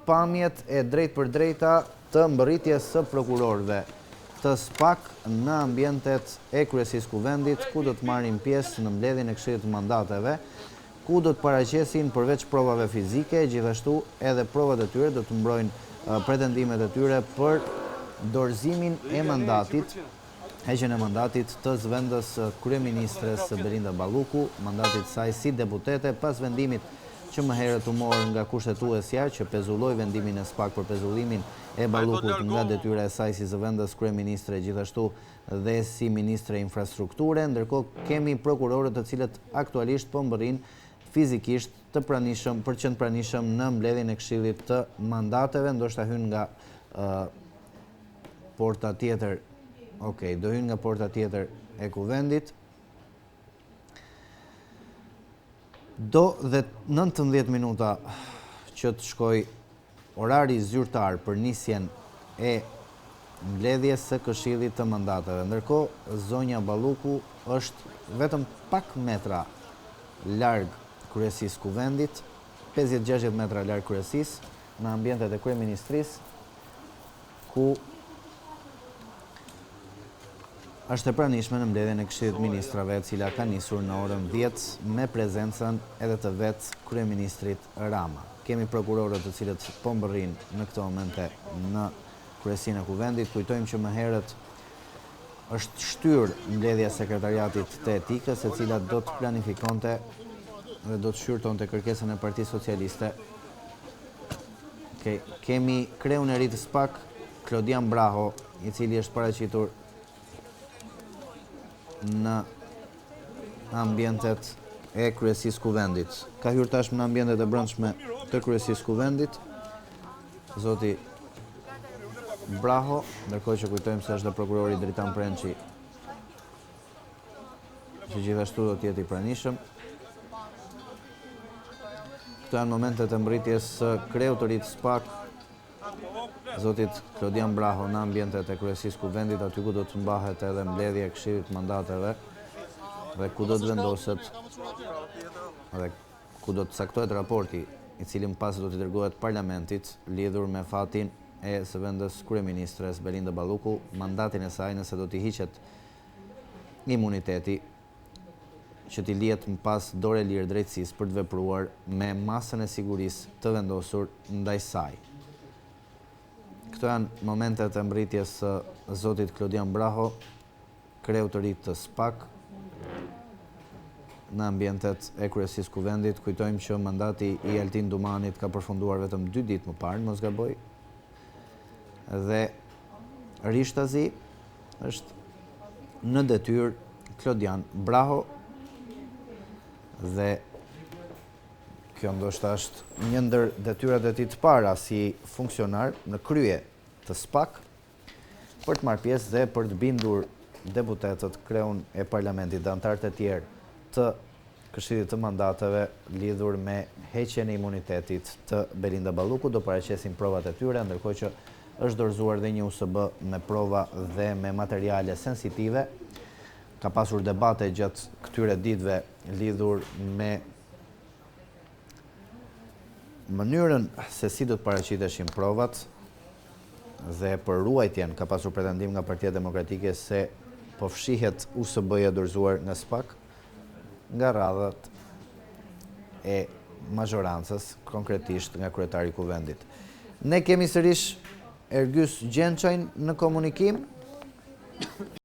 pamjet e drejt për drejta të mbërritjes së prokurorëve të SPAK në ambientet e Kryesisë Kuvendit, ku do të marrin pjesë në mbledhjen e Këshillit të Mandateve, ku do të paraqesin përveç provave fizike, gjithashtu edhe provat e tyre do të mbrojnë pretendimet e tyre për dorëzimin e mandatit, heqjen e mandatit të zëvendës kryeministres Belinda Balluku, mandatit saj si deputete pas vendimit që më herët u morë nga kushtetuesja që pezulloi vendimin e SPAK për pezullimin e Ballukut nga detyra e saj si zëvendës kryeministre, gjithashtu dhe si ministre infrastrukture, ndërkohë kemi prokurorët të cilët aktualisht po mbërrin fizikisht të pranishëm, për qenë pranishëm në mbledhjen e Këshillit të Mandateve, ndoshta hyn nga porta tjetër. Okej, do hyn nga porta tjetër e Kuvendit. Do dhe 19 minuta që të shkoj orari zyrtar për nisjen e mbledhjes së Këshillit të Mandateve. Ndërkohë, zonja Balluku është vetëm pak metra larg Kryesisë Kuvendit, 50-60 metra larg Kryesisë, në ambientet e kryeministrisë, ku është e pranishme në mbledhjen e Këshillit të Ministrave, e cila ka nisur në orën 10 me prezencën edhe të vetë kryeministrit Rama. Kemi prokurorët të cilët po mbërrin në këto momente në Kryesinë e Kuvendit. Kujtojmë që më herët është shtyr mbledhja e sekretariatit të etikës, e cila do të planifikonte dhe do të shqyrtonte kërkesën e Partisë Socialiste. Kemi kreun e ri të SPAK, Klodian Braho, i cili është paraqitur në ambientet e Kryesisë Kuvendit. Ka hyrë tashmë në ambientet e brendshme të Kryesisë Kuvendit zoti Braho, ndërkohë që kujtojmë se është dhe prokurori Dritan Prençi, që gjithashtu do të jetë i pranishëm. Këto janë momentet e mbërritjes së kreut të ri të SPAK, zotit Klodian Braho, në ambientet e Kryesisë Kuvendit, aty ku do të mbahet edhe mbledhja e Këshillit të Mandateve dhe ku do të vendoset dhe ku do të caktohet raporti, i cili më pas do të dërgohet parlamentit lidhur me fatin e zëvendës kryeministres Belinda Balluku, mandatin e saj nëse do t'i hiqet imuniteti, që t'i lihet më pas dorë e lirë drejtësisë për të vepruar me masën e sigurisë të vendosur ndaj saj. Këto janë momentet e mbërritjes së zotit Klodian Braho, kreu të ri të SPAK, në ambientet e Kryesisë Kuvendit. Kujtojmë që mandati i Altin Dumanit ka përfunduar vetëm 2 ditë më parë, mos gaboj, dhe Rishtazi është në detyrë Klodian Braho, dhe kjo ndoshta është një ndër detyrat e tij të para si funksionar në krye të SPAK, për të marrë pjesë dhe për të bindur deputetët, kreun e parlamentit dhe anëtarët e tjerë të Këshillit të Mandateve lidhur me heqjen e imunitetit të Belinda Balluku. Do paraqesin provat e tyre, ndërkohë që është dorëzuar dhe një USB me prova dhe me materiale sensitive. Ka pasur debate gjatë këtyre ditëve lidhur me mënyrën se si do të paraqiteshin provat dhe për ruajtjen. Ka pasur pretendim nga Partia Demokratike se po fshihet USB-ja dorëzuar nga SPAK nga radhat e mazhorancës, konkretisht nga kryetari i Kuvendit. Ne kemi sërish Ergjys Gjençajn në komunikim.